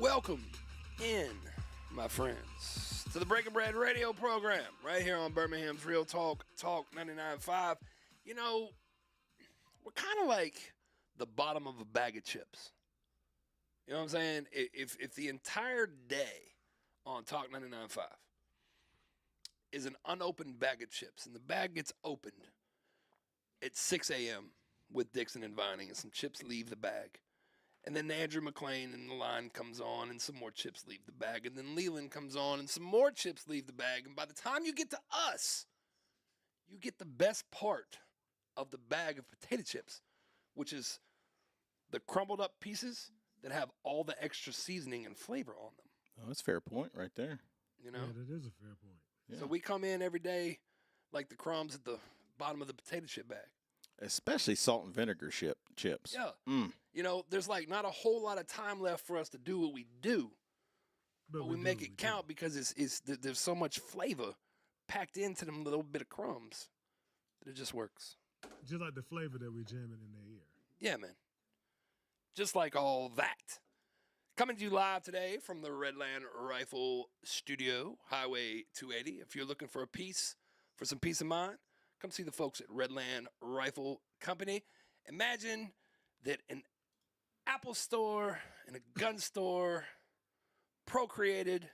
Welcome in, my friends, to the Breaking Bread radio program right here on Birmingham's Real Talk, Talk 99.5. You know, we're kind of like the bottom of a bag of chips. You know what I'm saying? If the entire day on Talk 99.5 is an unopened bag of chips, and the bag gets opened at 6 a.m. with Dixon and Vining, and some chips leave the bag. And then Andrew McLean and the line comes on, and some more chips leave the bag. And then Leland comes on, and some more chips leave the bag. And by the time you get to us, you get the best part of the bag of potato chips, which is the crumbled up pieces that have all the extra seasoning and flavor on them. Oh, that's a fair point right there. You know? Yeah, that is a fair point. Yeah. So we come in every day like the crumbs at the bottom of the potato chip bag. Especially salt and vinegar chips. Yeah. You know, there's like not a whole lot of time left for us to do what we do. But we make it count because there's so much flavor packed into them little bit of crumbs that it just works. Just like the flavor that we're jamming in their ear. Yeah, man. Just like all that. Coming to you live today from the Redland Rifle Studio, Highway 280. If you're looking for some peace of mind, come see the folks at Redland Rifle Company. Imagine that an Apple store and a gun store procreated,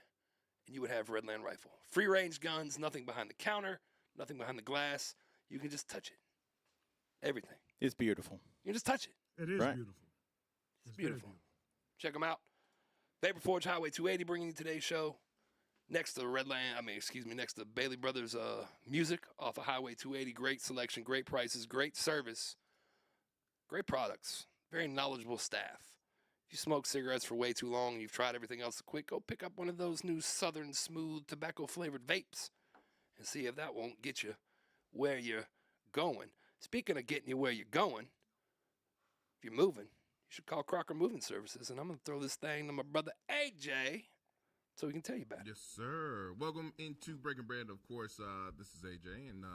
and you would have Redland Rifle. Free-range guns, nothing behind the counter, nothing behind the glass. You can just touch it. Everything. It's beautiful. You can just touch it. It is Right. beautiful. It's beautiful. Check them out. Vapor Forge Highway 280 bringing you today's show. Next to Bailey Brothers Music off of Highway 280. Great selection, great prices, great service, great products, very knowledgeable staff. If you smoke cigarettes for way too long and you've tried everything else quick, go pick up one of those new Southern Smooth tobacco-flavored vapes and see if that won't get you where you're going. Speaking of getting you where you're going, if you're moving, you should call Crocker Moving Services, and I'm going to throw this thing to my brother AJ so we can tell you about it. Yes, sir. Welcome into Breaking Bread. Of course, this is AJ, and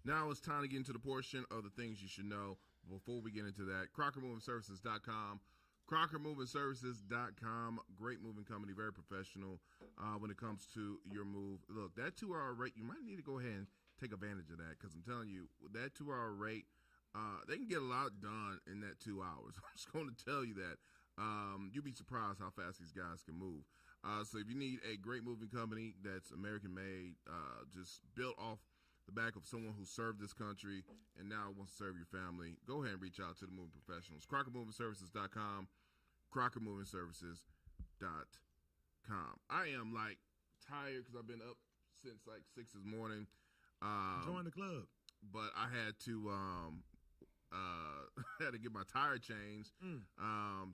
now it's time to get into the portion of the things you should know. Before we get into that, CrockerMovingServices.com. CrockerMovingServices.com. Great moving company, very professional when it comes to your move. Look, that 2-hour rate, you might need to go ahead and take advantage of that because I'm telling you, with that 2-hour rate, they can get a lot done in that 2 hours. I'm just going to tell you that. You'll be surprised how fast these guys can move. So if you need a great moving company that's American-made, just built off the back of someone who served this country and now wants to serve your family, go ahead and reach out to the moving professionals. CrockerMovingServices.com, CrockerMovingServices.com. I am, tired because I've been up since, 6 this morning. Join the club. But I had to get my tire changed.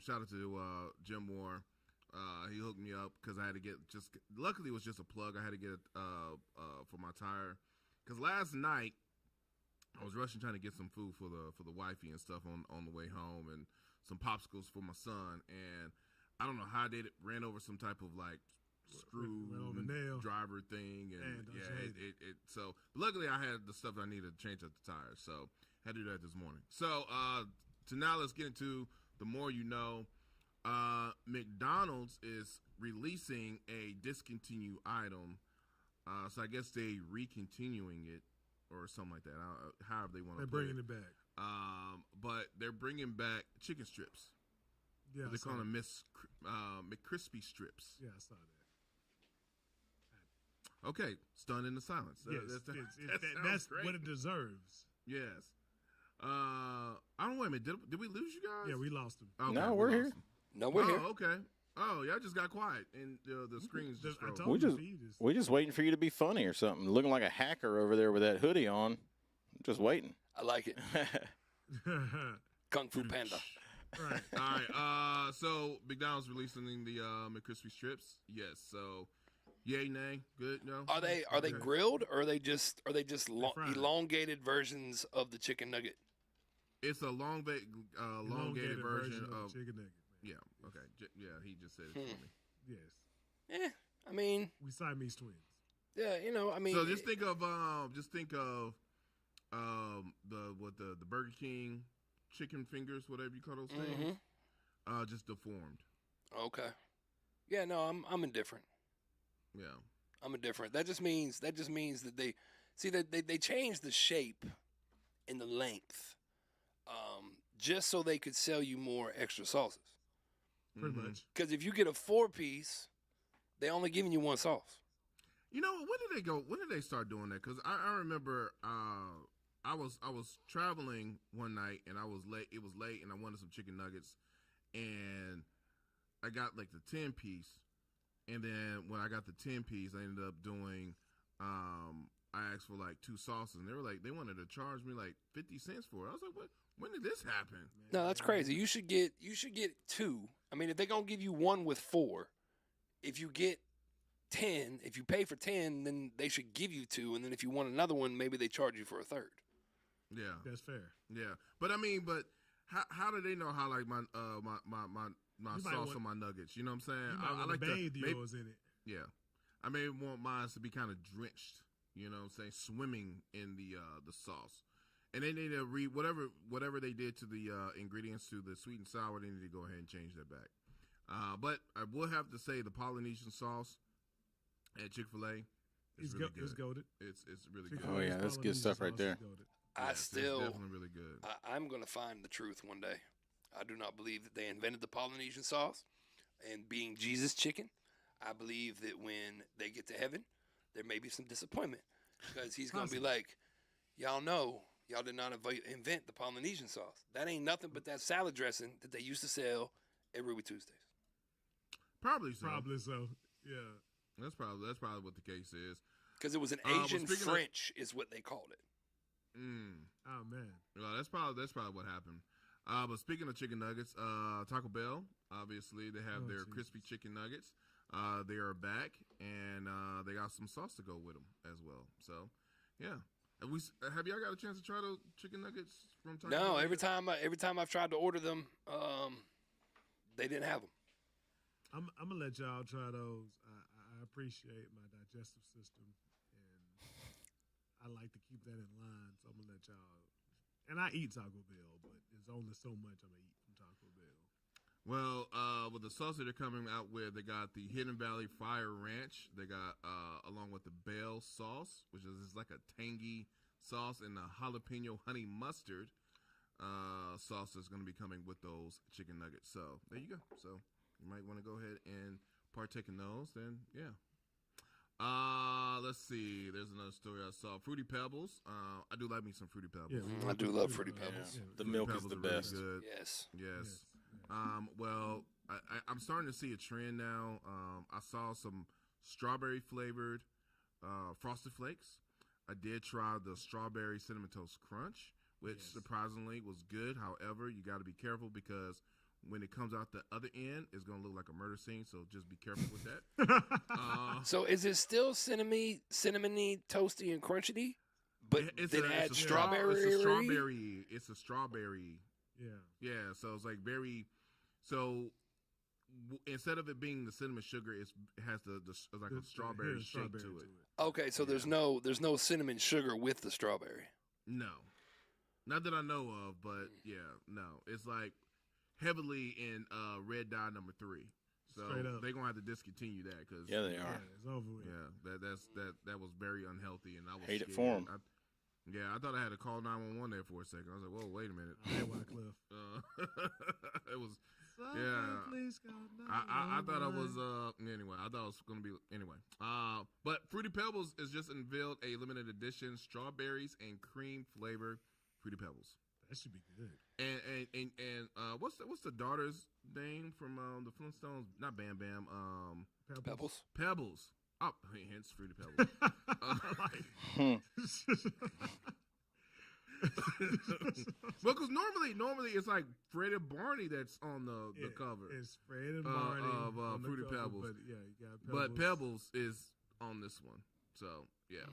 Shout out to Jim Moore. He hooked me up because I had to get luckily it was just a plug. I had to get it for my tire because last night I was rushing trying to get some food for the wifey and stuff on the way home and some popsicles for my son, and I don't know how they ran over some type of screw driver thing, and so luckily I had the stuff I needed to change up the tires, so I had to do that this morning. So now let's get into the more you know. McDonald's is releasing a discontinued item, so I guess they recontinuing it or something like that. However they want to. They're bringing it back. But they're bringing back chicken strips. Yeah, they're calling them McCrispy strips. Yeah, I saw that. Okay, stunned into silence. Yes, that's great. what it deserves. Yes. I don't wait a minute. Did we lose you guys? Yeah, we lost them. Okay, No, we're here. No, we're here. Okay. Oh, y'all just got quiet and the screens just I froze. told you We just waiting for you to be funny or something. Looking like a hacker over there with that hoodie on. Just waiting. I like it. Kung Fu Panda. Right. All right. So McDonald's releasing the McCrispy strips. Yes. So, yay, nay, good. No. Are they grilled or are they just fried. elongated versions of the chicken nugget? It's a elongated version of chicken nugget. Yeah. Okay. Yeah. He just said it for me. Yes. I mean, We Siamese twins. yeah, I mean. So just think of the Burger King chicken fingers, whatever you call those things. Just deformed. Okay. Yeah, no, I'm indifferent. Yeah. I'm indifferent. That just means that they changed the shape and the length, just so they could sell you more extra sauces. Pretty Mhm. much. Because if you get a 4-piece, they only giving you one sauce. You know, when did they go? When did they start doing that? Because I remember I was traveling one night and I was late. It was late and I wanted some chicken nuggets, and I got like the 10-piece, and then when I got the 10-piece, I ended up doing. I asked for like 2 sauces, and they wanted to charge me like 50 cents for it. I was like, what? When did this happen? No, that's crazy. You should get 2. I mean, if they're gonna give you one with 4, if you get 10, if you pay for 10, then they should give you 2, and then if you want another one, maybe they charge you for a third. Yeah, That's fair. yeah. But I mean, how do they know how like my You might sauce want- on my nuggets? You know what I'm saying? You might I want like to bathe maybe, yours in it. yeah. I may want mine to be kind of drenched. You know what I'm saying? Swimming in the sauce. And they need to read whatever they did to the ingredients to the sweet and sour. They need to go ahead and change that back. But I will have to say the Polynesian sauce at Chick-fil-A is really good. It's goated. It's really Oh, good. yeah, that's good stuff right there. Yes, it's definitely really good. I'm gonna find the truth one day. I do not believe that they invented the Polynesian sauce, and being Jesus chicken, I believe that when they get to heaven, there may be some disappointment because he's gonna be like, y'all know. Y'all did not invent the Polynesian sauce. That ain't nothing but that salad dressing that they used to sell at Ruby Tuesdays. Probably so. Probably so. Yeah. That's probably what the case is. Because it was an well, Asian speaking of- French is what they called it. Oh man. Well, that's probably what happened. But speaking of chicken nuggets, Taco Bell, obviously they have their Jesus. crispy chicken nuggets. They are back, and they got some sauce to go with them as well. So, yeah. Have y'all got a chance to try those chicken nuggets from Taco Bell? No, every yet? time I've tried to order them, they didn't have them. I'm gonna let y'all try those. I appreciate my digestive system, and I like to keep that in line. So I'm gonna let y'all. And I eat Taco Bell, but there's only so much I'm gonna eat from Taco Bell. Well, with the sauce that they're coming out with, they got the Hidden Valley Fire Ranch. They got along with the Bell sauce, which is like a tangy sauce, and the jalapeno honey mustard sauce that's going to be coming with those chicken nuggets. So there you go. So you might want to go ahead and partake in those. Then yeah. Let's see. There's another story I saw. Fruity Pebbles. I do like me some Fruity Pebbles. Yeah, I do love Fruity Pebbles. The Fruity milk is Pebbles the are really best. good. Yes. Yes. Well, I'm starting to see a trend now. I saw some strawberry flavored Frosted Flakes. I did try the strawberry cinnamon toast crunch, which surprisingly was good. However, you got to be careful because when it comes out the other end, it's gonna look like a murder scene. So just be careful with that. So is it still cinnamony, toasty, and crunchy? But it adds strawberry. It's a strawberry. It's a strawberry. Yeah. Yeah. So it's like very. So instead of it being the cinnamon sugar, it has it's like a strawberry shake to it. Okay, so there's no cinnamon sugar with the strawberry. No, not that I know of, but yeah, no. It's like heavily in red dye number 3. So Straight up. they're gonna have to discontinue that because Yeah, they Yeah, are. it's over with. yeah, that was very unhealthy, and I was Hate it scared. for 'em. I thought I had to call 911 there for a second. I was like, whoa, wait a minute. All right, Wycliffe. It was. Somebody Yeah. please call I thought I 911. was anyway. I thought it was gonna be anyway. But Fruity Pebbles is just unveiled a limited edition strawberries and cream flavored Fruity Pebbles. That should be good. And what's the daughter's name from the Flintstones? Not Bam Bam. Pebbles. Pebbles. Oh, hence Fruity Pebbles. Well, because normally it's like Fred and Barney that's on the cover. It's Fred and Barney of on the Fruity cover, Pebbles. But yeah, you got Pebbles. But Pebbles is on this one. So yeah,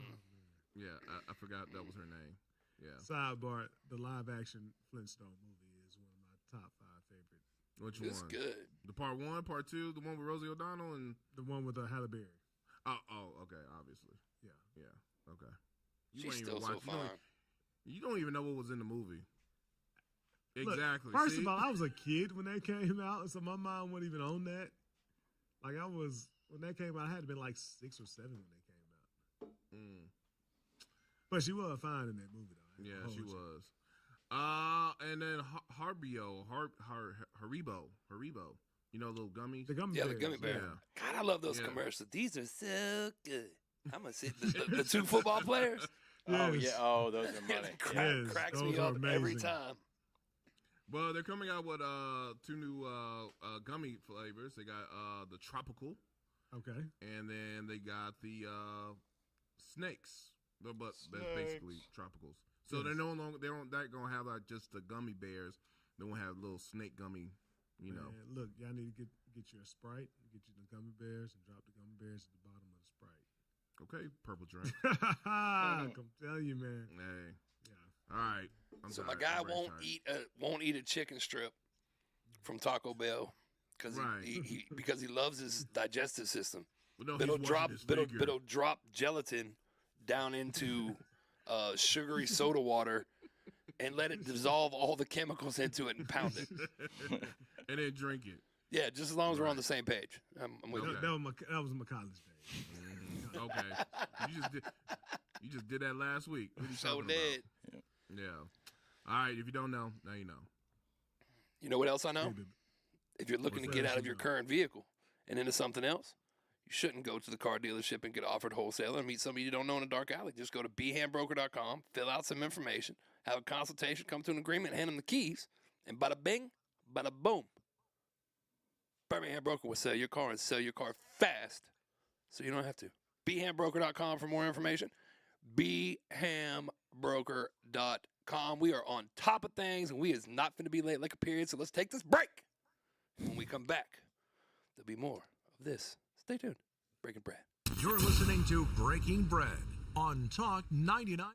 yeah. I forgot that was her name. Yeah. Sidebar: the live-action Flintstone movie is one of my top 5 favorite. Which It's one? good. The part 1, part 2, the one with Rosie O'Donnell and The one with Halle Berry. okay, obviously. Yeah. Yeah. Okay. She's still so fine. You don't even know what was in the movie. Look, Exactly. First See? of all, I was a kid when that came out, so my mind wasn't even on that. Like when that came out, I had to been like 6 or 7 when they came out. Mm. But she was fine in that movie, though. I ain't Yeah, gonna she hold you. was. And then Haribo. You know, little gummies. The gummy Yeah, the bears. gummy bear. Yeah. God, I love those Yeah. commercials. These are so good. I'm gonna sit the 2 football players. Oh Yes. yeah. Oh, those are money. It Yeah. Yes, cracks those me are up every amazing. time. Well, they're coming out with 2 new gummy flavors. They got the tropical, Okay. and then they got the snakes. But that's basically tropicals. So Yes. they're no longer they're gonna have like just the gummy bears. They won't have little snake gummy. You know. Man, look, y'all need to get you a Sprite, get you the gummy bears, and drop the gummy bears at the bottom of the Sprite. Okay, purple drink. I'm telling you, man. Hey, Yeah. all right. I'm So tired. my guy I'm very tired. won't eat a chicken strip from Taco Bell because Right. because he loves his digestive system. Well, no, But he's watching his figure. it'll drop gelatin down into sugary soda water and let it dissolve all the chemicals into it and pound it. and then drink it. Yeah, just as long as we're on Right. the same page. I'm with Okay. you. That was my college days. Okay. You just did that last week. What you So talking dead. about? Yeah. All right. If you don't know, now you know. You know what else I know? Hey, baby. If you're looking What's to get that out of you your know? current vehicle and into something else, you shouldn't go to the car dealership and get offered wholesale and meet somebody you don't know in a dark alley. Just go to bhandbroker.com, fill out some information, have a consultation, come to an agreement, hand them the keys, and bada bing, bada boom. Birmingham Broker will sell your car and sell your car fast so you don't have to. bhandbroker.com for more information. bhandbroker.com. We are on top of things and we is not going to be late like a period, so let's take this break. When we come back, there'll be more of this. Stay tuned. Breaking Bread. You're listening to Breaking Bread on Talk 99.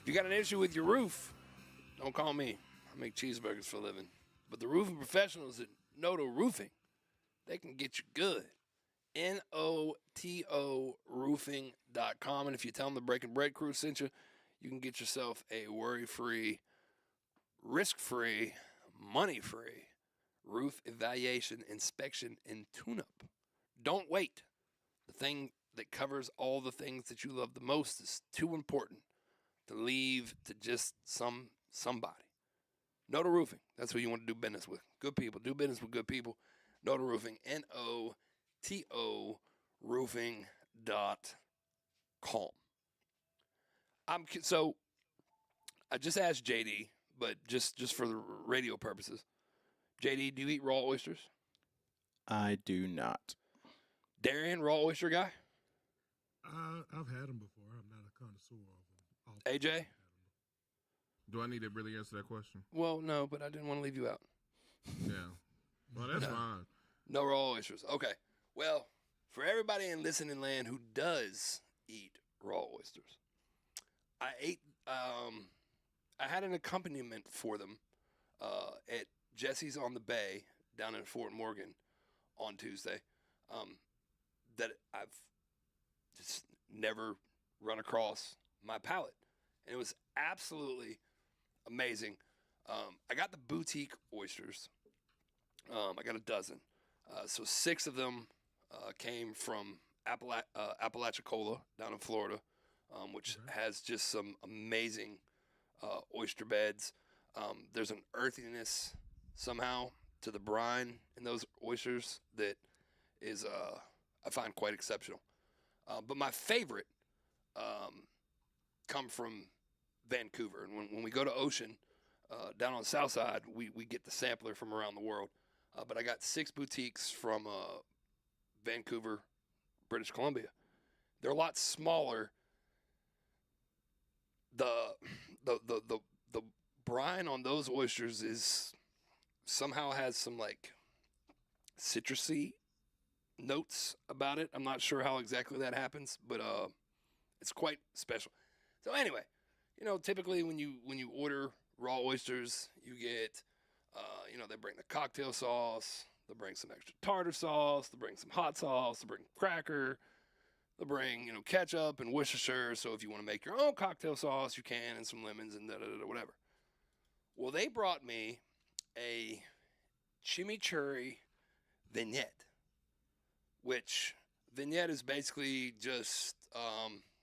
If you got an issue with your roof, don't call me. I make cheeseburgers for a living. But the roofing professionals at Noto Roofing, they can get you good. NOTO roofing.com. And if you tell them the Breaking Bread crew sent you, you can get yourself a worry-free, risk-free, money-free roof evaluation, inspection, and tune-up. Don't wait. The thing that covers all the things that you love the most is too important to leave to just somebody. Noto Roofing. That's who you want to do business with. Good people. Do business with good people. Noto Roofing. NOTO roofing.com. So I just asked JD but just for the radio purposes. JD, do you eat raw oysters? I do not. Darian, raw oyster guy? I've had them before. I'm not a connoisseur of them. AJ? Do I need to really answer that question? Well, no, but I didn't want to leave you out. Yeah. Well, that's fine. No raw oysters. Okay. Well, for everybody in listening land who does eat raw oysters, I had an accompaniment for them at Jesse's on the Bay down in Fort Morgan on Tuesday that I've just never run across my palate. And it was absolutely amazing. I got the boutique oysters. I got a dozen. So 6 of them came from Apalachicola down in Florida, which has just some amazing oyster beds. There's an earthiness somehow to the brine in those oysters that is, I find quite exceptional. But my favorite come from Vancouver. And when we go to Ocean, down on the south side, we get the sampler from around the world. But I got 6 boutiques from Vancouver, British Columbia. They're a lot smaller. The brine on those oysters is somehow has some like citrusy notes about it. I'm not sure how exactly that happens, but it's quite special. So anyway, typically when you order raw oysters, you get they bring the cocktail sauce, they'll bring some extra tartar sauce, they'll bring some hot sauce, they'll bring cracker, they'll bring, ketchup and Worcestershire. So if you want to make your own cocktail sauce, you can, and some lemons and whatever. Well, they brought me a chimichurri vignette, which vignette is basically just,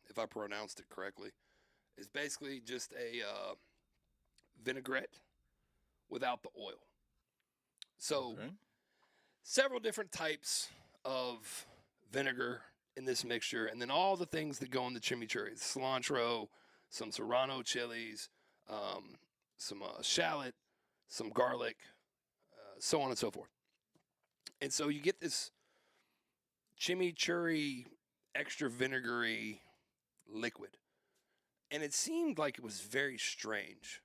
if I pronounced it correctly, is basically just a vinaigrette without the oil. So several different types of vinegar in this mixture, and then all the things that go in the chimichurri: cilantro, some serrano chilies, some shallot, some garlic, so on and so forth. And so you get this chimichurri extra vinegary liquid. And it seemed like it was very strange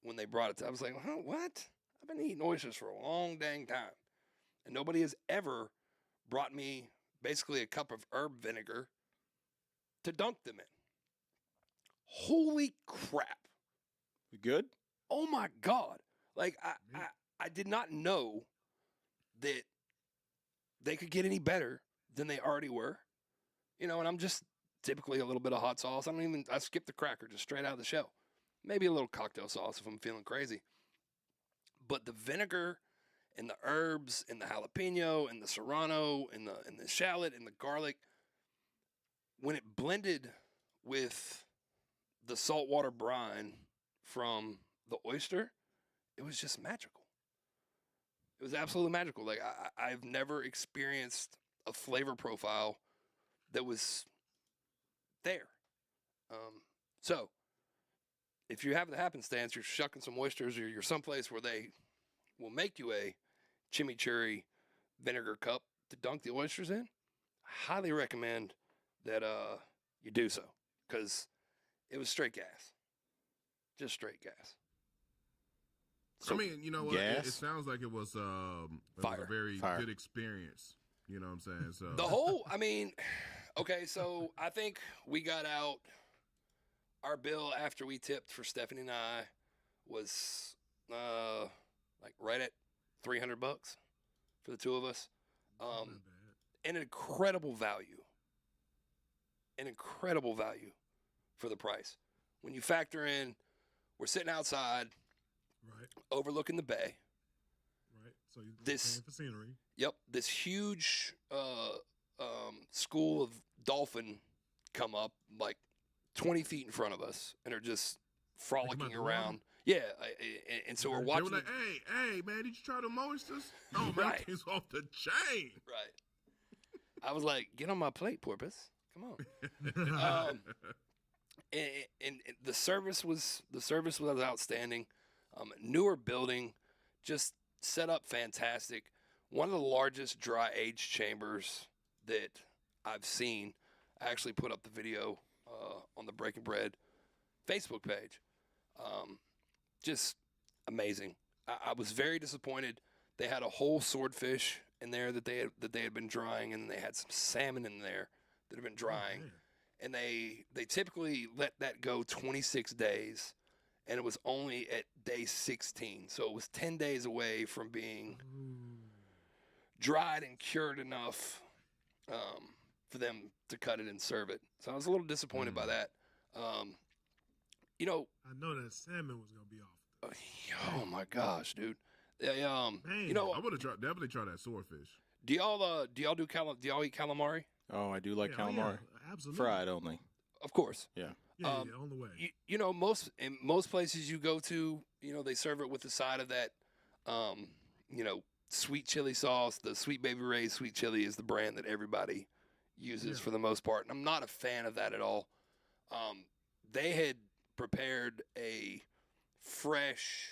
when they brought it to. I was like, what? I've been eating oysters for a long dang time. And nobody has ever brought me basically a cup of herb vinegar to dunk them in. Holy crap. You good? Oh my God. Like, I did not know that they could get any better than they already were. And I'm just typically a little bit of hot sauce. I skip the cracker just straight out of the shell. Maybe a little cocktail sauce if I'm feeling crazy. But the vinegar and the herbs and the jalapeno and the serrano and the shallot and the garlic, when it blended with the saltwater brine from the oyster, it was just magical. It was absolutely magical. Like, I've never experienced a flavor profile that was there. So, if you have the happenstance, you're shucking some oysters, or you're someplace where they will make you a chimichurri vinegar cup to dunk the oysters in, I highly recommend that you do so, because it was straight gas. Just straight gas. So, I mean, you know what? It sounds like it was, a very Fire. good experience. You know what I'm saying? So the whole, okay, so I think we got out, our bill after we tipped for Stephanie and I was like right at $300 for the two of us. An incredible value. An incredible value for the price. When you factor in, we're sitting outside, Right. overlooking the bay. Right. So you're This- paying for scenery. Yep, this huge school of dolphin come up like 20 feet in front of us and are just frolicking out the around. water? Yeah, and so we're they watching. were like, "Hey, man, did you try the oysters? Oh man, Right. things off the chain." Right. I was like, get on my plate, porpoise. Come on. And the service was outstanding. Newer building, just set up fantastic. One of the largest dry age chambers that I've seen. I actually put up the video on the Breaking Bread Facebook page. Just amazing. I was very disappointed. They had a whole swordfish in there that they had been drying, and they had some salmon in there that had been drying. And they typically let that go 26 days, and it was only at day 16. So it was 10 days away from being dried and cured enough for them to cut it and serve it. So I was a little disappointed by that. You know, I know that salmon was gonna be off. oh my gosh, dude. Man, You know, I would have definitely tried that swordfish. do y'all do y'all eat calamari? Oh, I do like Yeah, oh, calamari. yeah, absolutely. Fried only. Of course. Yeah. Yeah, Um, on the way. You know, in most places you go to, you know, they serve it with the side of that, you know, sweet chili sauce. The Sweet Baby Ray's sweet chili is the brand that everybody uses Yeah. for the most part. And I'm not a fan of that at all. They had prepared a fresh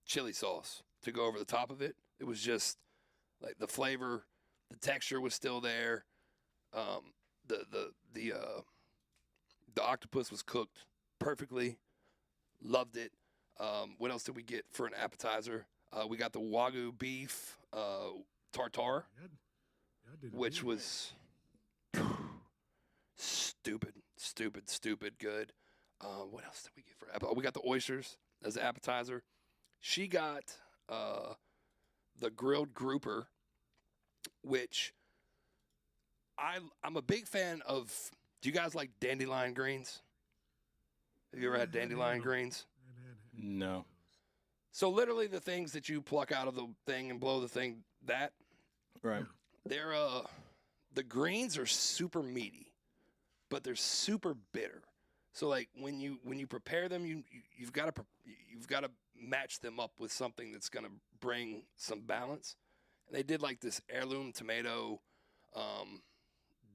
chili sauce to go over the top of it. It was just like the flavor, the texture was still there. The octopus was cooked perfectly. Loved it. What else did we get for an appetizer? We got the Wagyu beef tartare, Y'all did it which big. was stupid good. What else did we get for appetizer? We got the oysters as an appetizer. She got the grilled grouper, which I'm a big fan of. Do you guys like dandelion greens? Have you ever had dandelion greens? No. So literally the things that you pluck out of the thing and blow the thing, that Right. they're the greens are super meaty, but they're super bitter. So like when you prepare them, you've got to match them up with something that's going to bring some balance. And they did like this heirloom tomato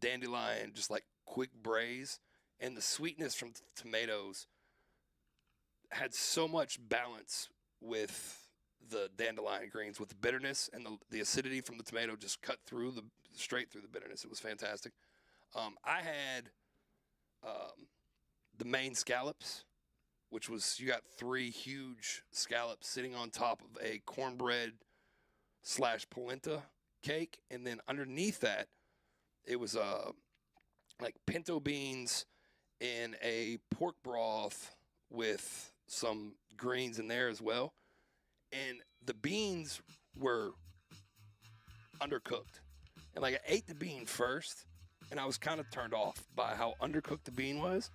dandelion, just like quick braise, and the sweetness from the tomatoes had so much balance with the dandelion greens, with the bitterness and the acidity from the tomato just cut straight through the bitterness. It was fantastic. I had the main scallops, which was, you got 3 huge scallops sitting on top of a cornbread / polenta cake, and then underneath that, it was like pinto beans in a pork broth with some greens in there as well. And the beans were undercooked. And like I ate the bean first, and I was kind of turned off by how undercooked the bean was.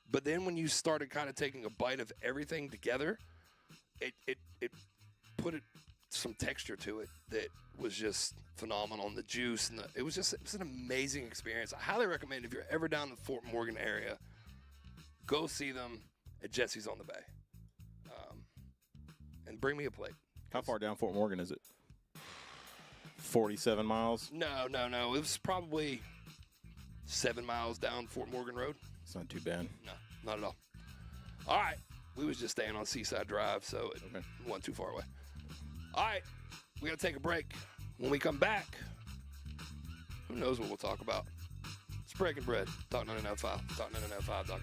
But then when you started kind of taking a bite of everything together, it put some texture to it that was just phenomenal. And the juice and it was an amazing experience. I highly recommend, if you're ever down in the Fort Morgan area, go see them at Jesse's on the Bay. And bring me a plate. How far down Fort Morgan is it? 47 miles? No. It was probably 7 miles down Fort Morgan Road. It's not too bad. No, not at all. All right. We was just staying on Seaside Drive, so it wasn't too far away. All right. We got to take a break. When we come back, who knows what we'll talk about. It's Breaking Bread. Talk 99.5. Talk995.com.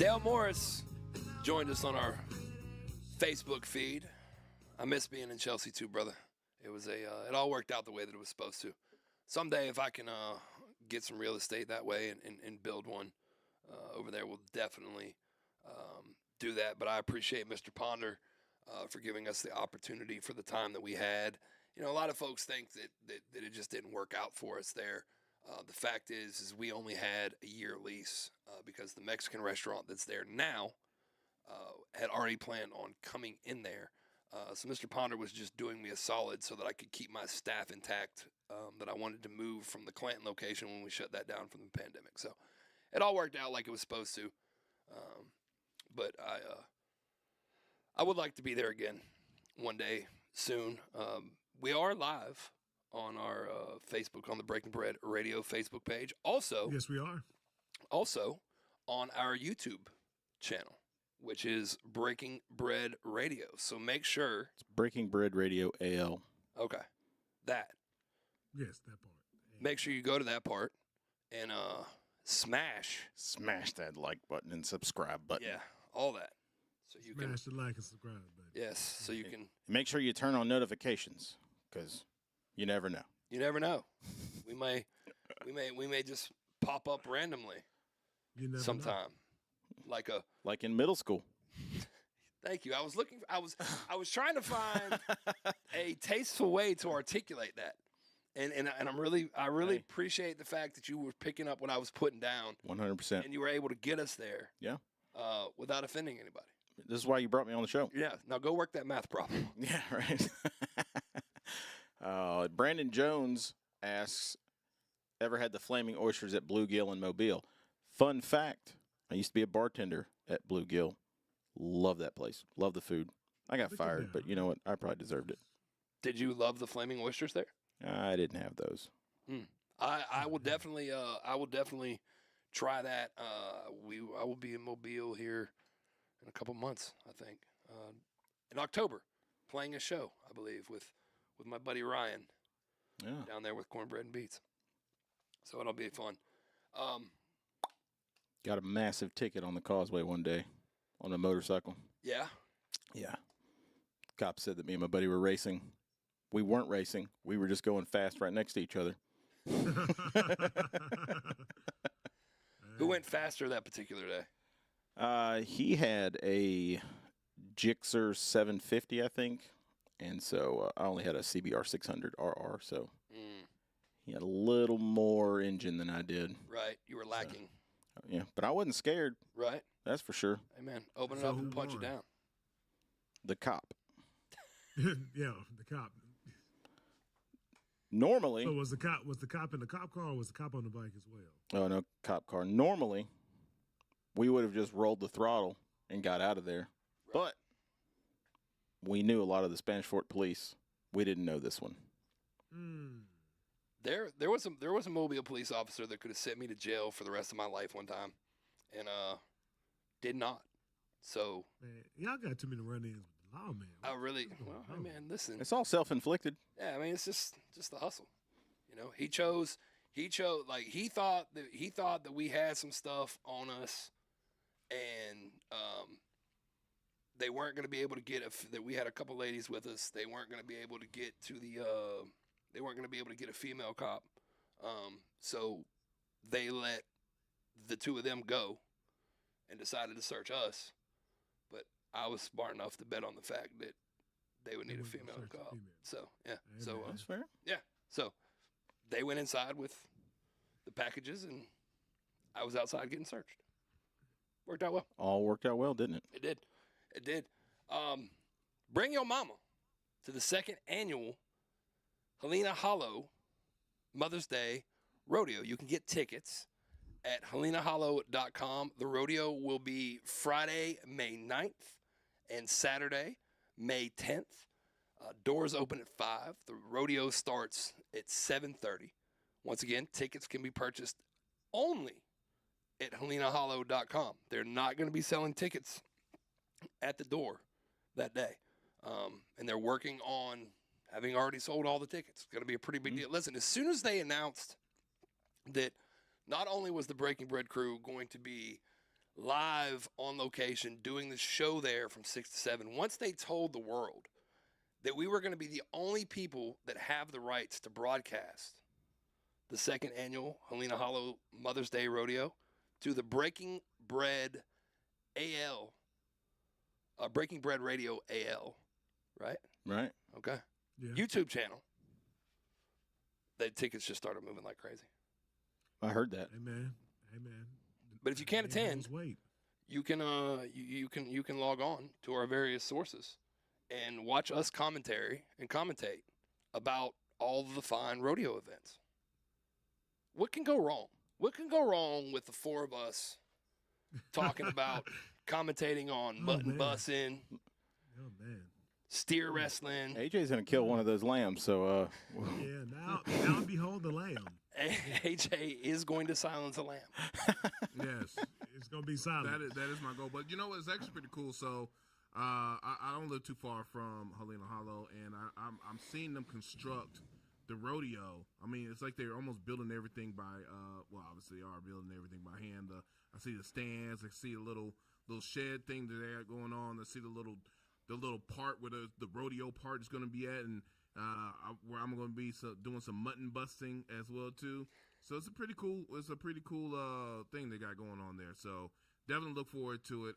Dale Morris joined us on our Facebook feed. I miss being in Chelsea too, brother. It was it all worked out the way that it was supposed to. Someday, if I can get some real estate that way and build one over there, we'll definitely do that. But I appreciate Mr. Ponder for giving us the opportunity for the time that we had. You know, a lot of folks think that it just didn't work out for us there. The fact is we only had a year lease because the Mexican restaurant that's there now had already planned on coming in there. So Mr. Ponder was just doing me a solid so that I could keep my staff intact, that I wanted to move from the Clanton location when we shut that down from the pandemic. So it all worked out like it was supposed to. But I would like to be there again one day soon. We are live on our Facebook, on the Breaking Bread Radio Facebook page. Also, Yes, we are. also on our YouTube channel, which is Breaking Bread Radio. So make sure, It's Breaking Bread Radio AL. okay, that. Yes, that part. Make sure you go to that part and smash, Smash that like button and subscribe button. yeah, all that. So you can, Smash the like and subscribe button. yes, so you can, Make sure you turn on notifications because you never know. you never know. We may just pop up randomly You never know. sometime. Like a, Like in middle school. thank you. I was trying to find a tasteful way to articulate that. And I really Hey. appreciate the fact that you were picking up what I was putting down 100%. and you were able to get us there. Yeah. Without offending anybody. This is why you brought me on the show. Yeah. Now go work that math problem. Yeah, right. Brandon Jones asks, ever had the flaming oysters at Bluegill in Mobile? Fun fact, I used to be a bartender at Bluegill. Love that place. Love the food. I got Look at fired, that. but you know what? I probably deserved it. Did you love the flaming oysters there? I didn't have those. I will definitely try that. I will be in Mobile here in a couple months, I think. In October, playing a show, I believe, with my buddy Ryan Yeah. down there with Cornbread and Beats. So it'll be fun. Got a massive ticket on the causeway one day on a motorcycle. Yeah. Yeah. Cop said that me and my buddy were racing. We weren't racing. We were just going fast right next to each other. Who went faster that particular day? He had a Gixxer 750, I think. And so I only had a CBR 600 RR, so he had a little more engine than I did. Right. You were lacking. Yeah, but I wasn't scared, Right. that's for sure. Hey, man. Open it So up who and punch it won? down. The cop. Yeah, the cop. Normally, So was the cop in the cop car or was the cop on the bike as well? oh no, cop car. Normally, we would have just rolled the throttle and got out of there. But we knew a lot of the Spanish Fort police. We didn't know this one. There was a Mobile police officer that could have sent me to jail for the rest of my life one time, and did not. So Man, y'all got too many run-ins with the law, man. I really, What's well, going hey on? man, listen. It's all self-inflicted. Yeah, I mean, it's just the hustle. You know, he chose like he thought that we had some stuff on us, and they weren't going to be able to get that we had a couple ladies with us. They weren't going to be able to get to they weren't going to be able to get a female cop. So they let the two of them go and decided to search us. But I was smart enough to bet on the fact that they would They need a wouldn't female search the cop. female. So yeah, Hey, so man. That's fair. so they went inside with the packages, and I was outside getting searched. Worked out well. All worked out well, didn't it? It did. It did. Bring your mama to the second annual Helena Hollow Mother's Day Rodeo. You can get tickets at helenahollow.com. The rodeo will be Friday, May 9th and Saturday, May 10th. Doors open at 5. The rodeo starts at 7:30. Once again, tickets can be purchased only at helenahollow.com. They're not going to be selling tickets at the door that day. And they're working on having already sold all the tickets. It's going to be a pretty big deal. Listen, as soon as they announced that not only was the Breaking Bread crew going to be live on location doing the show there from 6 to 7. Once they told the world that we were going to be the only people that have the rights to broadcast the second annual Helena Hollow Mother's Day Rodeo through the Breaking Bread AL, Breaking Bread Radio AL, right? Right. Okay. Yeah. YouTube channel. The tickets just started moving like crazy. I heard that. Amen. But if you can't attend, wait. you can you can log on to our various sources and watch us commentate about all the fine rodeo events. What can go wrong? What can go wrong with the four of us talking about commentating on mutton man. bussing, Oh man. steer wrestling? AJ's gonna kill one of those lambs. So Yeah. Now behold the lamb. AJ is going to silence a lamb. Yes. It's gonna be silent. That is my goal. But you know what? It's actually pretty cool. So I don't live too far from Helena Hollow, and I'm seeing them construct the rodeo. I mean, it's like they're almost building everything by well, obviously they are building everything by hand. I see the stands. I see a little shed thing that they got going on. I see the little part where the rodeo part is going to be at, and where I'm going to be doing some mutton busting as well too. So it's a pretty cool thing they got going on there. So definitely look forward to it.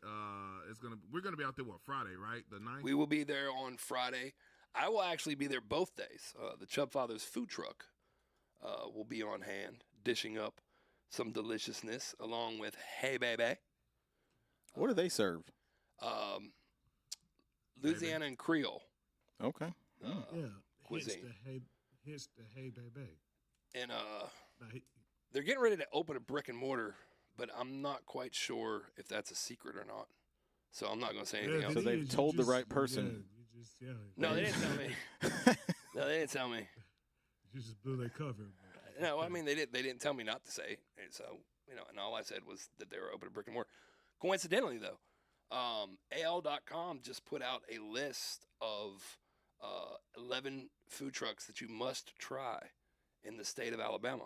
We're gonna be out there Friday, right? The 9th? We will be there on Friday. I will actually be there both days. The Chubb Fathers food truck will be on hand, dishing up some deliciousness along with Hey Baby, what do they serve? Louisiana and Creole Okay. uh, Yeah. cuisine. Hits the hey baby. And Now, they're getting ready to open a brick and mortar, but I'm not quite sure if that's a secret or not. So I'm not going to say anything yeah, else. So it they've is. You told the just- right person. Yeah, No, they didn't tell me. No, they didn't tell me. You just blew their cover. No, I mean they didn't tell me not to say. And so and all I said was that they were open a brick and mortar. Coincidentally, though, AL.com just put out a list of 11 food trucks that you must try in the state of Alabama,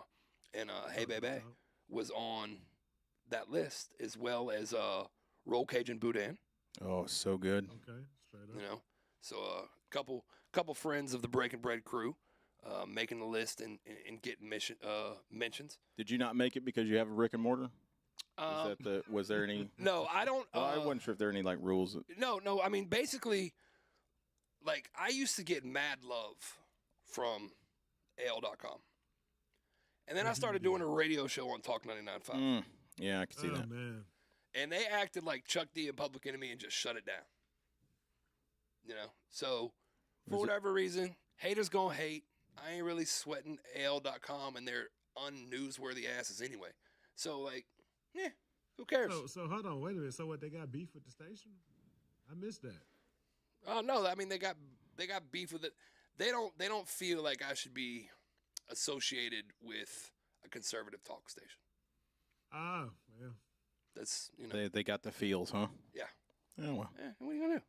and Hey Baby was on that list, as well as Roll Cajun Boudin. Oh, so good. Okay, straight up. So a couple friends of the Breaking Bread crew making the list and getting mentions. Did you not make it because you have a brick and mortar? Was there any? No, I don't. Well, I wasn't sure if there are any like rules. No. I mean, basically, like I used to get mad love from AL.com, and then I started doing a radio show on Talk 99.5, Yeah, I can see Oh that. man. and they acted like Chuck D and Public Enemy and just shut it down. So for Was it- whatever reason, haters gonna hate. I ain't really sweating AL.com and their unnewsworthy asses anyway. So like, who cares? So hold on, wait a minute. So what? They got beef with the station? I missed that. Oh no, I mean they got beef with it. They don't feel like I should be associated with a conservative talk station. Ah, well. That's They got the feels, huh? Yeah. Oh well, what are you gonna do?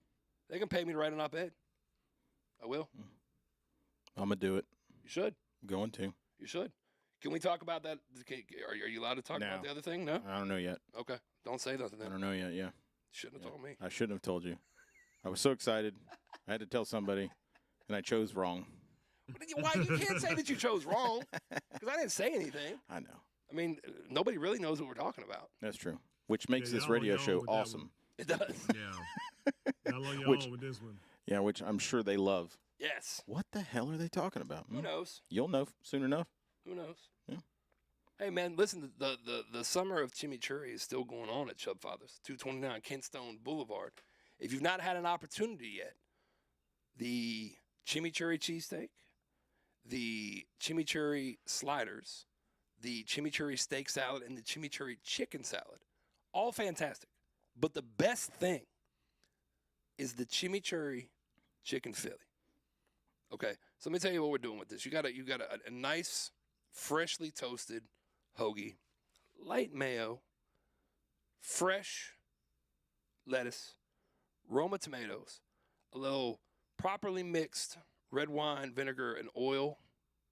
They can pay me to write an op-ed. I will. I'm gonna do it. You should. I'm going to. You should. Can we talk about that? Are you allowed to talk No. about the other thing? No. I don't know yet. Okay. Don't say nothing I then. don't know yet. Yeah. Shouldn't have told me. I shouldn't have told you. I was so excited. I had to tell somebody, and I chose wrong. Why you can't say that you chose wrong? Because I didn't say anything. I know. I mean, nobody really knows what we're talking about. That's true. Which makes Yeah, this y'all- radio y'all show with that awesome. It does. Yeah. Y'all on your Which- own with this one. Yeah, which I'm sure they love. Yes. What the hell are they talking about? Who knows? You'll know soon enough. Who knows? Yeah. Hey man, listen. The summer of chimichurri is still going on at Chubb Fathers, 229 Kentstone Boulevard. If you've not had an opportunity yet, the chimichurri cheesesteak, the chimichurri sliders, the chimichurri steak salad, and the chimichurri chicken salad, all fantastic. But the best thing is the chimichurri chicken Philly. Okay, so let me tell you what we're doing with this. You got a nice, freshly toasted hoagie, light mayo, fresh lettuce, Roma tomatoes, a little properly mixed red wine, vinegar, and oil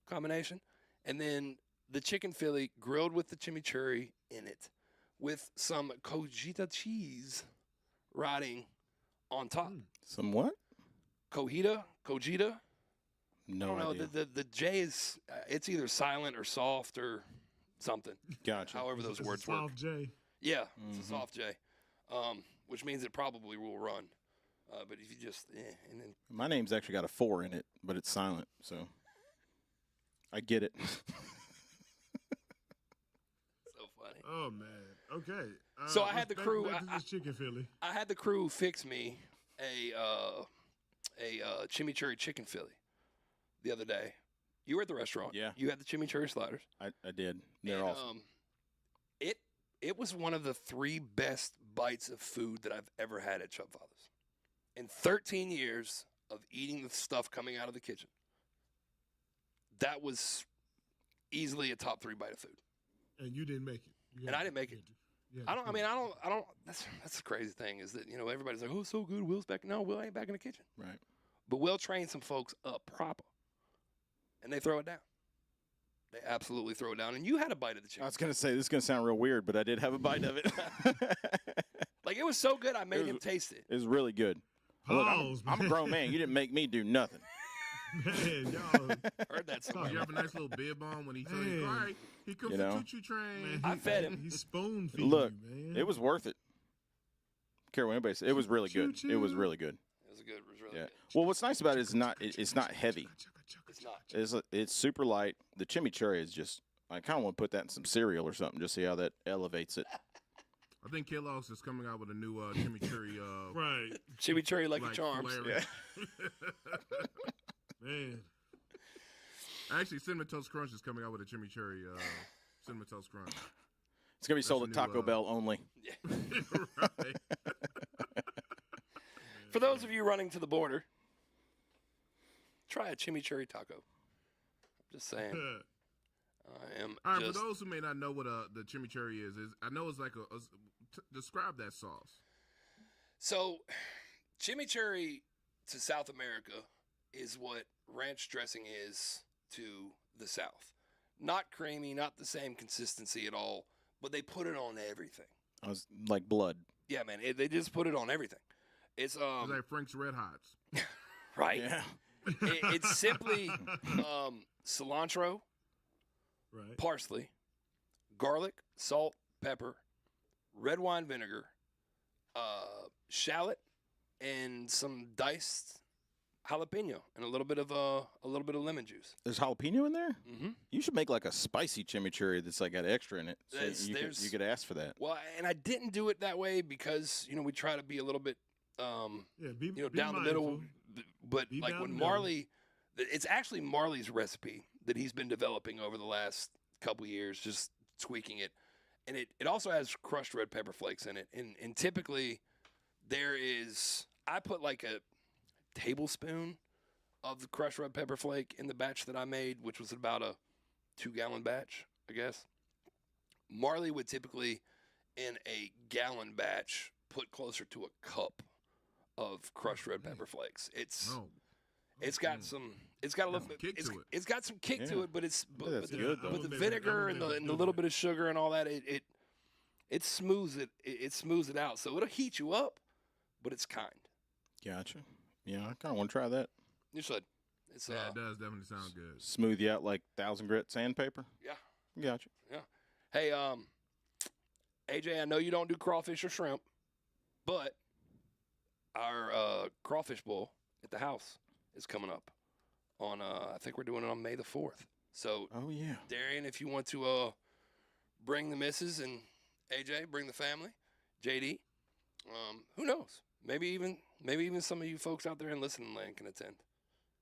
combination, and then the chicken Philly grilled with the chimichurri in it, with some cojita cheese riding on top. Some what? Cojita? I No don't know. idea. The J is it's either silent or soft or something. Gotcha. However those It's words a work. soft J. Yeah, it's a soft J, which means it probably will run. But if you just and then My name's actually got a 4 in it, but it's silent, so I get it. so funny. Oh man. Okay. So I had the back- crew- back to this chicken Philly. I had the crew fix me a chimichurri chicken Philly the other day. You were at the restaurant. Yeah. You had the chimichurri sliders. I did. They're And, awesome. It was one of the 3 best bites of food that I've ever had at Chubb Father's. In 13 years of eating the stuff coming out of the kitchen, that was easily a top 3 bite of food. And you didn't make it. You And had I to- didn't make you it. had to- you had I to don't. I finish mean, I don't. That's the crazy thing is that everybody's like, oh, so good. Will's back. No, Will ain't back in the kitchen. Right. But Will trained some folks up proper, and they throw it down. They absolutely throw it down. And you had a bite of the I chicken. was going to say, this is going to sound real weird, but I did have a bite of it. Like it was so good, I made was- him taste it. It was really good. Look, Pause, I'm a man. grown man. You didn't make me do nothing. Man, y'all. Heard that somewhere. You have a nice little bib on when he told you, Man. all right, he comes You to know? choo-choo train. Man, I fed him. He spoon feeding Look, you, man. it was worth it. Care what anybody said. It was really good. It was really good. It was good. It was really Yeah. good. Well, what's nice about it is it's not heavy. It's not. It's super light. The chimichurri is just. I kind of want to put that in some cereal or something, just see how that elevates it. I think Kellogg's is coming out with a new chimichurri. Right. Chimichurri Lucky like Charms. flavor. Man. Actually, Cinnamon Toast Crunch is coming out with a chimichurri Cinnamon Toast Crunch. It's gonna be sold That's at a new, Taco Bell only. Right. For those of you running to the border, try a chimichurri taco. I'm just saying. I am All right, just. for those who may not know what the chimichurri is I know it's like describe that sauce. So, chimichurri to South America is what ranch dressing is to the South. Not creamy, not the same consistency at all, but they put it on everything. I was like blood. Yeah, man, they just put it on everything. It's It's like Frank's Red Hots. right. Yeah. It's simply cilantro, Right. parsley, garlic, salt, pepper, red wine vinegar, shallot, and some diced jalapeno, and a little bit of lemon juice. There's jalapeno in there. Mm-hmm. You should make like a spicy chimichurri that's like got extra in it. So There's- you could ask for that. Well, and I didn't do it that way because we try to be a little bit Yeah, be down the middle. mindful. But Be like down when the middle. Marley, it's actually Marley's recipe that he's been developing over the last couple years, just tweaking it. And it also has crushed red pepper flakes in it. And typically I put like a tablespoon of the crushed red pepper flake in the batch that I made, which was about a 2-gallon batch, I guess. Marley would typically, in a gallon batch, put closer to a cup of crushed red pepper flakes. It's got some. It's got a little some bit. kick to it. It's got some kick to Yeah. it, but it's but, That's but the, good, though. but the I will vinegar and never the do little that. bit of sugar and all that it smooths it smooths it out. So it'll heat you up, but it's kind. Gotcha. Yeah, I kind of want to try that. You should. It's Yeah, it does definitely sound good. Smooth you out like 1,000 grit sandpaper. yeah. Gotcha. Hey, AJ, I know you don't do crawfish or shrimp, but our crawfish bowl at the house is coming up on. I think we're doing it on May the 4th. So, Oh yeah. Darian, if you want to bring the missus and AJ, bring the family, JD, who knows? Maybe even some of you folks out there in listening land can attend.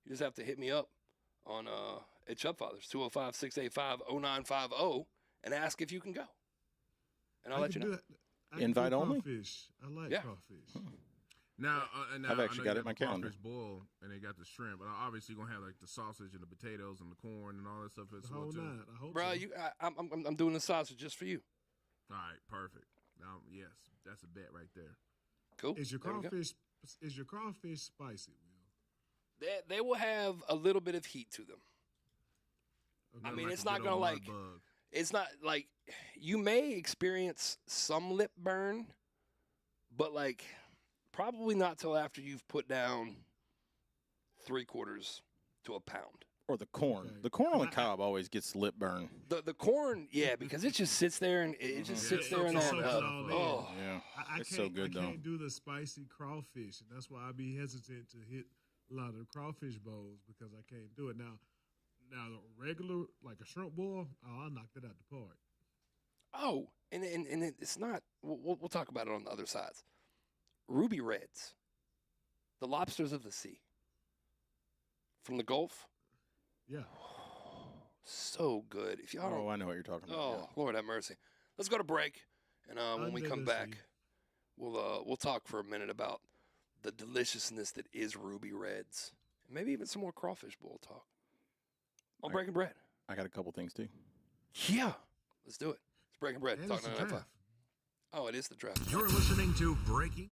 You just have to hit me up on at Chubb Fathers 205-685-0950 and ask if you can go, and I'll I let can you know. do it. I can Invite do only? Crawfish. I like Yeah. crawfish. Now, and now I've actually I know got you it in my the calendar. crawfish boil, and they got the shrimp. But obviously, you're gonna have like the sausage and the potatoes and the corn and all that stuff as The well whole too. night. I hope Bro, so. I'm doing the sausage just for you. All right, perfect. Now, yes, that's a bet right there. Cool. Is your There we go. crawfish spicy, Will? They will have a little bit of heat to them. Okay. I mean, Like it's a not good gonna old like- mud bug. It's not like you may experience some lip burn, but like probably not till after you've put down 3/4 to a pound. Or the corn. Okay. The corn on the I- cob always gets lip burn. The corn, yeah, because it just sits there and it just Mhm. sits Yeah, there in it that. soaks it all in. Oh, Yeah. I It's can't, so good, I though. can't do the spicy crawfish, and that's why I be hesitant to hit a lot of the crawfish bowls because I can't do it. Now the regular like a shrimp boil, I'll knock that out the park. oh, and it's not. We'll talk about it on the other sides. Ruby Reds, the lobsters of the sea, from the Gulf. Yeah. So good. If y'all don't, Oh, I know what you're talking about. oh Lord have mercy. Let's go to break, and when we Under come the back, sea. we'll talk for a minute about the deliciousness that is Ruby Reds, and maybe even some more crawfish bowl talk. On Right. Breaking Bread. I got a couple things too. Yeah, let's do it. It's Breaking Bread. And Talk it's the 995. draft. Oh, it is the draft. You're listening to Breaking.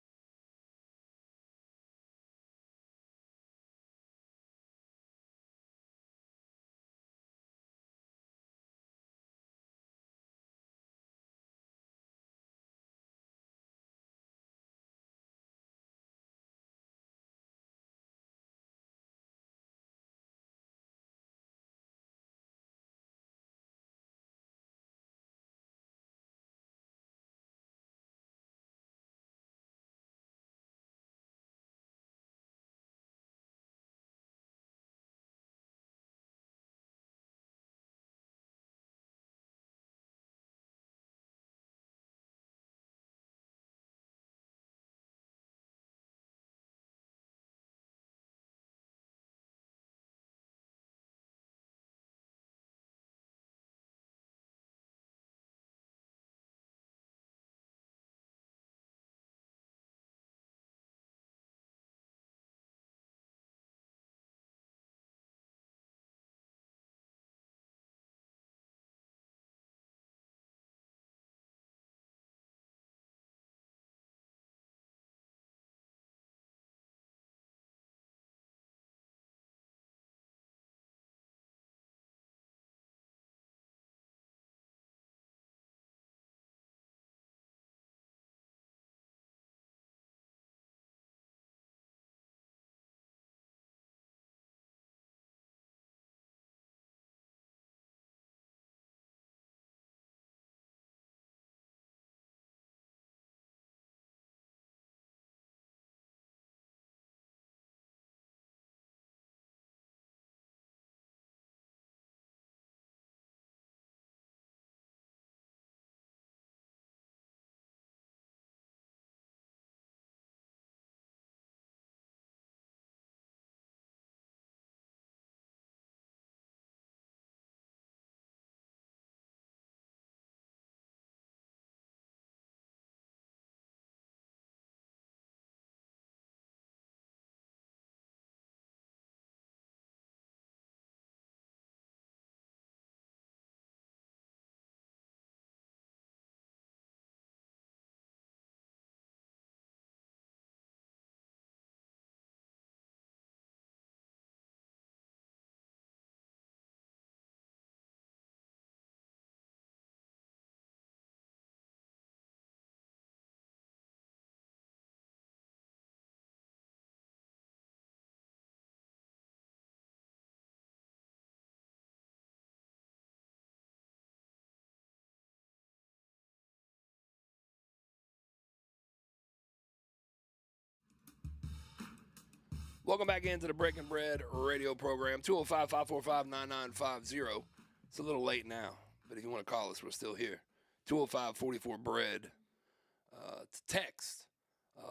Welcome back into the Breaking Bread radio program, 205-545-9950. It's a little late now, but if you want to call us, we're still here. 205-44-BREAD to text.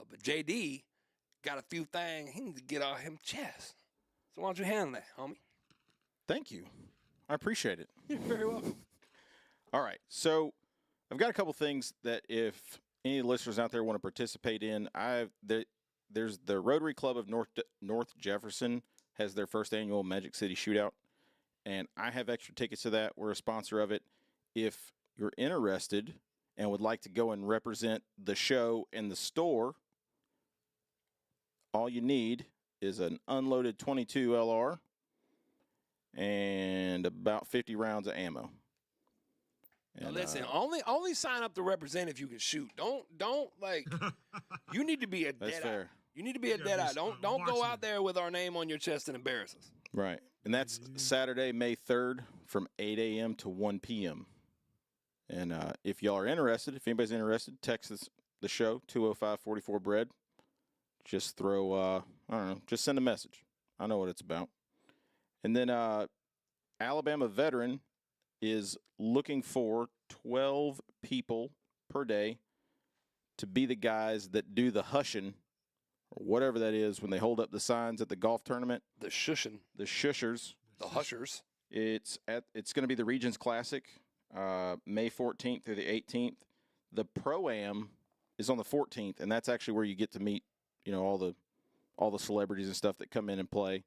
But JD got a few things he needs to get off him chest. So why don't you handle that, homie? Thank you. I appreciate it. You're very welcome. All right. So I've got a couple things that if any listeners out there want to participate in, there's the Rotary Club of North Jefferson has their first annual Magic City Shootout, and I have extra tickets to that. We're a sponsor of it. If you're interested and would like to go and represent the show and the store, all you need is an unloaded 22 LR and about 50 rounds of ammo. Now And, listen, only sign up to represent if you can shoot. Don't like. You need to be a that's dead eye. fair. You need to be a You dead gotta eye. be Don't a go marksman. out there with our name on your chest and embarrass us. Right. And that's Saturday, May 3rd from 8 a.m. to 1 p.m. And if y'all are interested, if anybody's interested, text us the show, 205-44-BREAD. Just throw, I don't know, just send a message. I know what it's about. And then Alabama Veteran is looking for 12 people per day to be the guys that do the hushing, or whatever that is, when they hold up the signs at the golf tournament, The shushing, the shushers. the hushers. It's going to be the Regions Classic, May 14th through the 18th. The Pro-Am is on the 14th, and that's actually where you get to meet, all the celebrities and stuff that come in and play.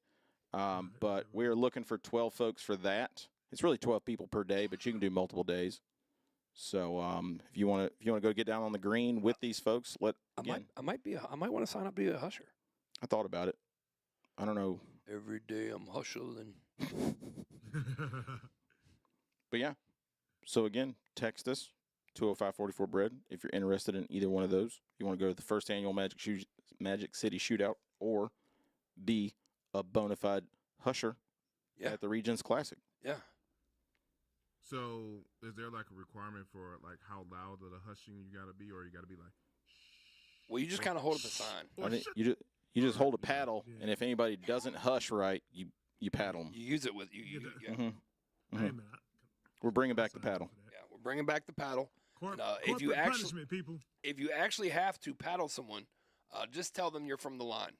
But we're looking for 12 folks for that. It's really 12 people per day, but you can do multiple days. So if you want to go get down on the green with these folks, I might want to sign up to be a husher. I thought about it. I don't know. Every day I'm hustling. But yeah. So again, text us 205-44-BREAD if you're interested in either one of those. You want to go to the first annual Magic City Shootout or be a bona fide husher at the Regions Classic. Yeah. So, is there like a requirement for like how loud of the hushing you gotta be, or you gotta be like? Well, you just kind of hold up a sign. I think you just hold a paddle, and if anybody doesn't hush right, you paddle them. You use it with you. Yeah. Yeah. Hey, man, We're bringing back the paddle. Yeah, we're bringing back the paddle. Corp- if you corporate actually- punishment, people. If you actually have to paddle someone, just tell them you're from the line.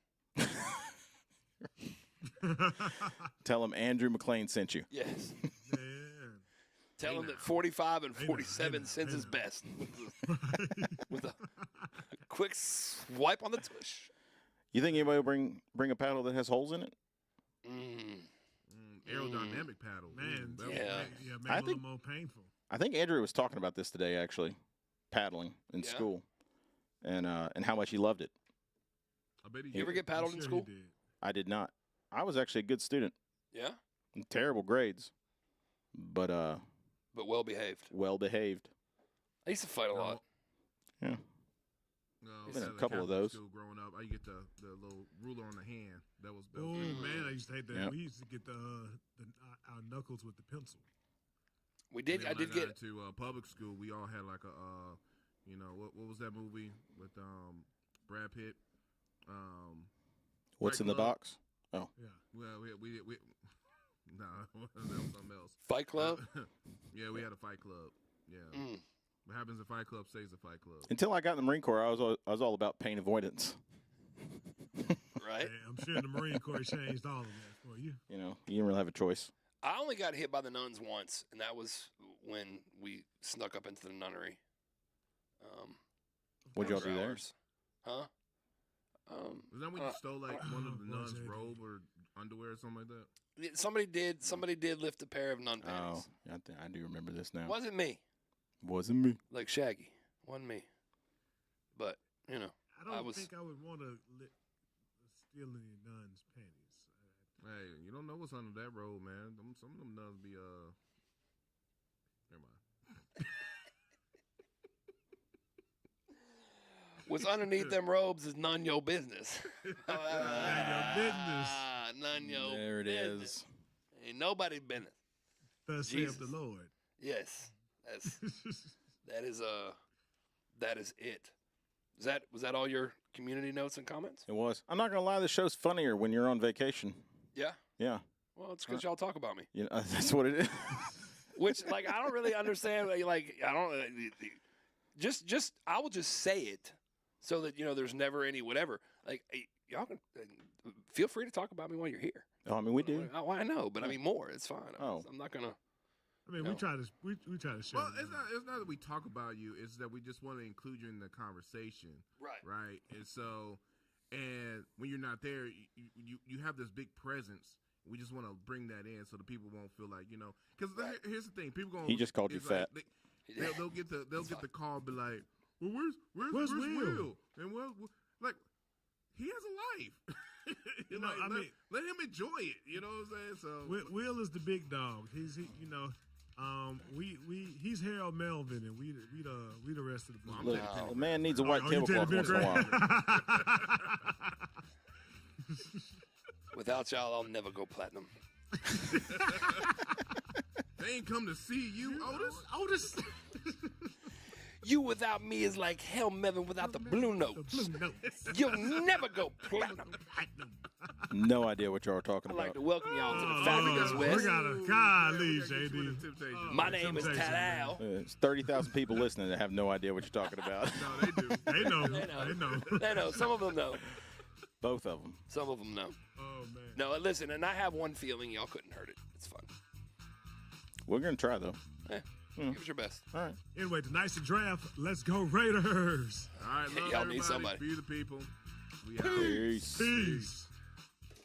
Tell them Andrew McLean sent you. Yes. Man. Tell them that 45 and Hey now, 47 hey now, cents hey is now. best. With a quick swipe on the tush. You think anybody will bring a paddle that has holes in it? Aerodynamic paddle. Man, Ooh, that yeah. Make I it a little think- more painful. I think Andrew was talking about this today, actually, paddling in Yeah? school, and how much he loved it. I bet he You ever did. get paddled I'm in sure school? he did. I did not. I was actually a good student. Yeah, Terrible grades, but but well behaved. well behaved. I used to fight a lot. Yeah. No, Been a at couple of Catholic those. School growing up, I get the little ruler on the hand. That was Oh man, I used to hate that. Yep. We used to get our knuckles with the pencil. We did. And then I when did got get. into public school. We all had like a, what was that movie with Brad Pitt? What's Fight in the Club. box? Yeah. Well, we nah, that was something else. Fight Club. Yeah, we had a fight club. Yeah. Mm. What happens in Fight Club stays in Fight Club. Until I got in the Marine Corps, I was all about pain avoidance. Right. Hey, I'm sure the Marine Corps changed all of that for you. You didn't really have a choice. I only got hit by the nuns once, and that was when we snuck up into the nunnery. What'd y'all after do there? hours. Huh? Was that when you stole like one of the Well, nuns' JD. robe or underwear or something like that? Yeah, somebody did lift a pair of nun panties. Oh, I do remember this now. Wasn't me, Wasn't me. like Shaggy. Wasn't me. But I don't I was- think I would want to steal any nuns' panties. Hey, you don't know what's under that robe, man. Some of them nuns be Never mind. what's underneath them robes is none your business. None your business. None your There it business. is. Ain't nobody's business. Thus Jesus. saith the Lord. Yes, that is it. Was that all your community notes and comments? It was. I'm not gonna lie. The show's funnier when you're on vacation. Yeah. Yeah. Well, it's because y'all talk about me. That's what it is. Which, like, I don't really understand. Like, I don't. Just I will just say it so that there's never any whatever. Like, y'all can feel free to talk about me while you're here. Oh, I mean, we do. Oh, I know, but I mean more. It's fine. Oh. I'm not gonna. I mean, No. we try to show. Well, them love. it's not that we talk about you. It's that we just want to include you in the conversation, Right. right? And so, and when you're not there, you have this big presence. We just want to bring that in so the people won't feel like Because Right. here's the thing: people going. He just called you fat. They'll get the call, and be like, "Well, where's Will? Will? And like, he has a life. know, I mean- let him enjoy it. You know what I'm saying? So Will is the big dog. He's Harold Melvin, and we the rest of the Well, I'm group. taking The man needs a white you tablecloth taking once in a while. Without y'all, I'll never go platinum. They ain't come to see you, Otis. Otis. You without me is like hell, Melvin, without the blue notes. The blue notes. You'll never go platinum. No idea what y'all are talking I'd about. like to welcome y'all to the Fabulous We West. got a golly, Gotta get you with JD. the Temptations. My name is Temptation, Tad Al. It's 30,000 people listening that have no idea what you're talking about. No, they do. They know. They know. They know. They know. Some of them know. Both of them. Some of them know. Oh man. No, listen, and I have one feeling y'all couldn't hurt it. It's fun. We're going to try, though. Give it your best. All right. Anyway, tonight's the draft. Let's go Raiders. All right, love Y'all need everybody. somebody. Be the people. We out. Peace. Peace.